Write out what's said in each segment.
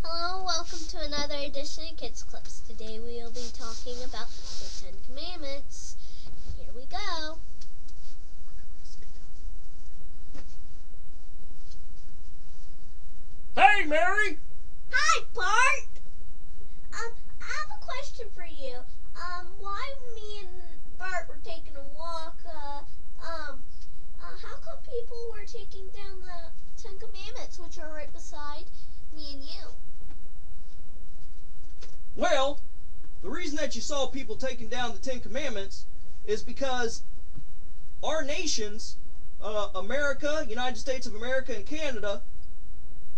Hello, welcome to another edition of Kids Clips. Today we will be talking about the Ten Commandments. Here we go. Hey, Mary! Hi, Bart! I have a question for you. Why me and Bart were taking a walk, how come people were taking down the Ten Commandments, which are right beside me and you? Well, the reason that you saw people taking down the Ten Commandments is because our nations, America, United States of America, and Canada,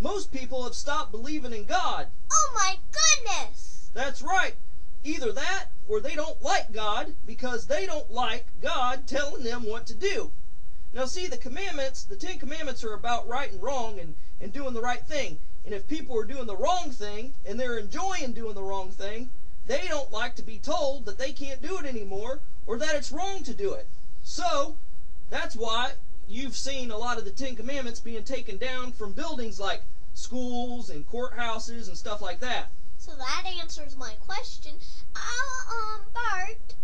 most people have stopped believing in God. Oh my goodness! That's right. Either that, or they don't like God because they don't like God telling them what to do. Now see, the commandments, the Ten Commandments are about right and wrong and doing the right thing. And if people are doing the wrong thing and they're enjoying doing the wrong thing, they don't like to be told that they can't do it anymore or that it's wrong to do it. So that's why you've seen a lot of the Ten Commandments being taken down from buildings like schools and courthouses and stuff like that. So that answers my question. Bart,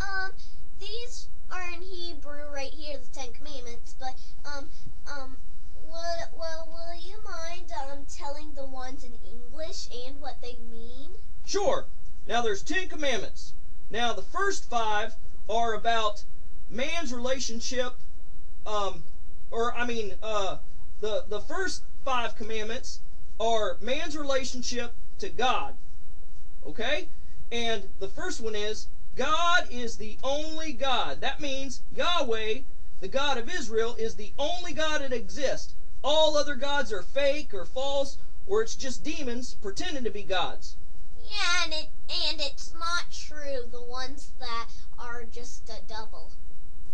these are in Hebrew right here, the Ten Commandments, but, will you mind, telling the ones in English and what they mean? Sure. Now there's 10 commandments. Now the first 5 are about man's relationship, the first 5 commandments are man's relationship to God. Okay? And the first one is, God is the only God. That means Yahweh, the God of Israel, is the only God that exists. All other gods are fake or false, or it's just demons pretending to be gods. Yeah, and it's not true, the ones that are just a double.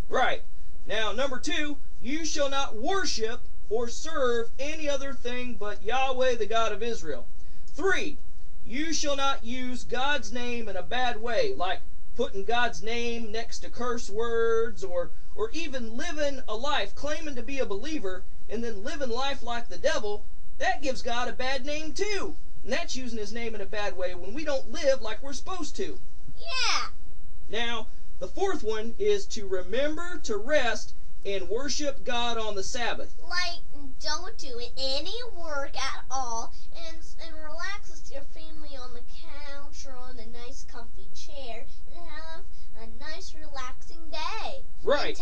Right. Now, number 2, you shall not worship or serve any other thing but Yahweh, the God of Israel. 3, you shall not use God's name in a bad way, like putting God's name next to curse words, or even living a life claiming to be a believer and then living life like the devil. That gives God a bad name too. And that's using his name in a bad way when we don't live like we're supposed to. Yeah. Now, the 4th one is to remember to rest and worship God on the Sabbath. Like, don't do any work at all and relax with your family on the couch or on a nice comfy chair and have a nice relaxing day. Right.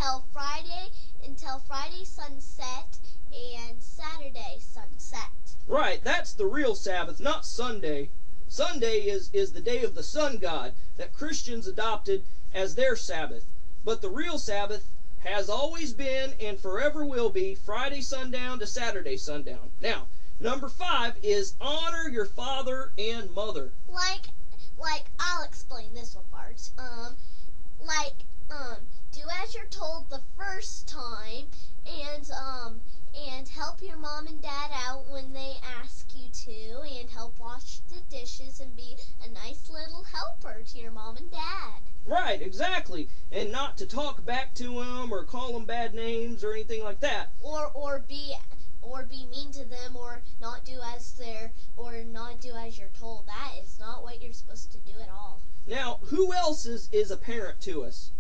Until Friday sunset and Saturday sunset. Right, that's the real Sabbath, not Sunday. Sunday is the day of the sun god that Christians adopted as their Sabbath. But the real Sabbath has always been and forever will be Friday sundown to Saturday sundown. Now, number 5 is honor your father and mother. Like I'll explain this one part. Do as you're told the first time and help your mom and dad out when they ask you to, and help wash the dishes and be a nice little helper to your mom and dad. Right, exactly. And not to talk back to them or call them bad names or anything like that. Or be mean to them, or not do as you're told. That is not what you're supposed to do at all. Now, who else is a parent to us?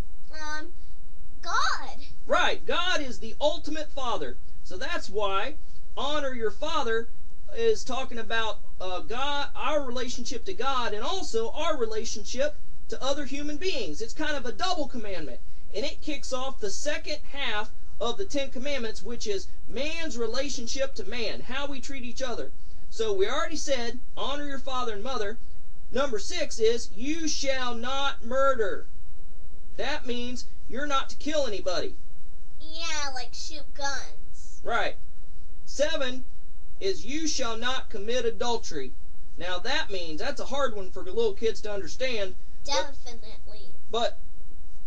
God. Right, God is the ultimate father. So that's why honor your father is talking about God, our relationship to God, and also our relationship to other human beings. It's kind of a double commandment, and it kicks off the second half of the 10 Commandments, which is man's relationship to man, how we treat each other. So we already said, honor your father and mother. Number 6 is, you shall not murder. That means you're not to kill anybody. Yeah, like shoot guns. Right. 7 is, you shall not commit adultery. Now that means, that's a hard one for little kids to understand. Definitely. But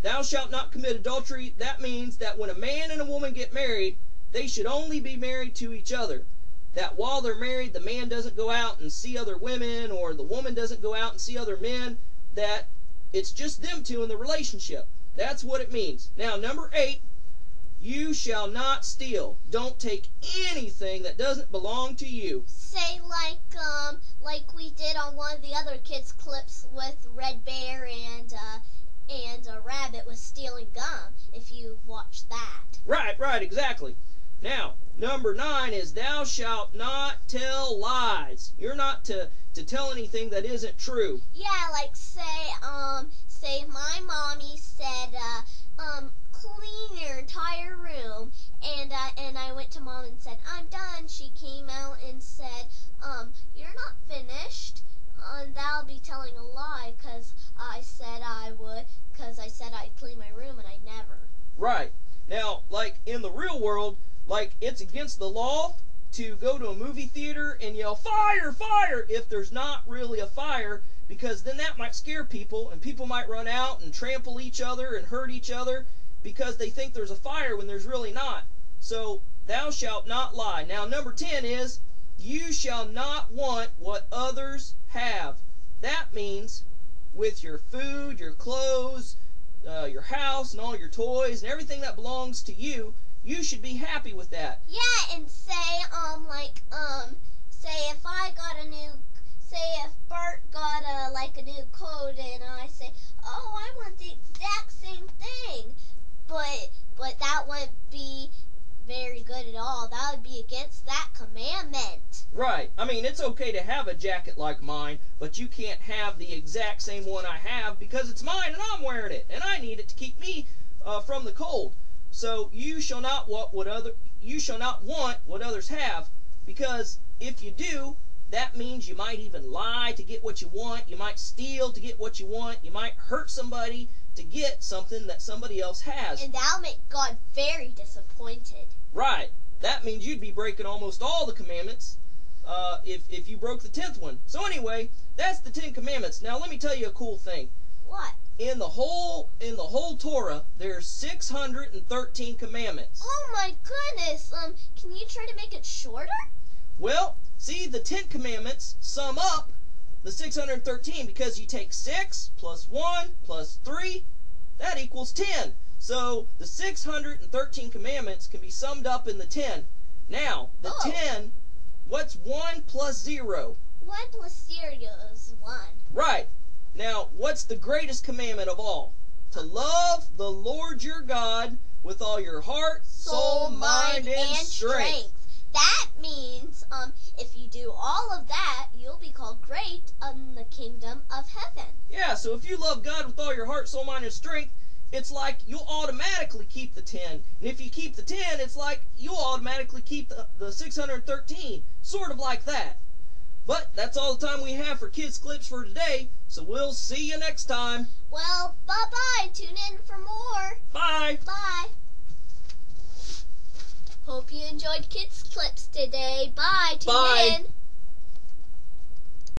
thou shalt not commit adultery, that means that when a man and a woman get married, they should only be married to each other. That while they're married, the man doesn't go out and see other women, or the woman doesn't go out and see other men, that it's just them two in the relationship. That's what it means. Now, number 8, you shall not steal. Don't take anything that doesn't belong to you. Say like we did on one of the other kids' clips with Red Bear and a rabbit was stealing gum, if you watched that. Right, exactly. Now, number 9 is thou shalt not tell lies. You're not to tell anything that isn't true. Yeah, like say my mommy said, clean your entire room, and I went to Mom and said, I'm done. She came out and said, you're not finished. That'll be telling a lie, because I said I would, because I said I'd clean my room, and I never. Right. Now, like in the real world, like it's against the law to go to a movie theater and yell, fire, fire, if there's not really a fire, because then that might scare people, and people might run out and trample each other and hurt each other because they think there's a fire when there's really not. So, thou shalt not lie. Now, number 10 is, you shall not want what others have. That means with your food, your clothes, your house, and all your toys, and everything that belongs to you, you should be happy with that. Yeah, and say, say if Bart got a new coat, and I say, oh, I want the exact same thing, but that wouldn't be very good at all. That would be against that commandment. Right. I mean, it's okay to have a jacket like mine, but you can't have the exact same one I have because it's mine and I'm wearing it, and I need it to keep me from the cold. So you shall not want what others have, because if you do, that means you might even lie to get what you want. You might steal to get what you want. You might hurt somebody to get something that somebody else has. And that'll make God very disappointed. Right. That means you'd be breaking almost all the commandments if you broke the 10th one. So anyway, that's the 10 commandments. Now let me tell you a cool thing. What? In the whole Torah, there's 613 commandments. Oh my goodness! Can you try to make it shorter? Well, see, the 10 commandments sum up the 613 because you take 6 plus 1 plus 3, that equals 10. So the 613 commandments can be summed up in the 10. Now, the 10, what's 1 plus 0? 1 plus 0 is 1. Right. Now, what's the greatest commandment of all? To love the Lord your God with all your heart, soul, mind, and strength. That means, if you do all of that, you'll be called great in the kingdom of heaven. Yeah, so if you love God with all your heart, soul, mind, and strength, it's like you'll automatically keep the 10. And if you keep the 10, it's like you'll automatically keep the 613. Sort of like that. But that's all the time we have for Kids Clips for today, so we'll see you next time. Well, bye-bye. Tune in for more. Bye. Bye. Hope you enjoyed Kids Clips today. Bye. Tune in.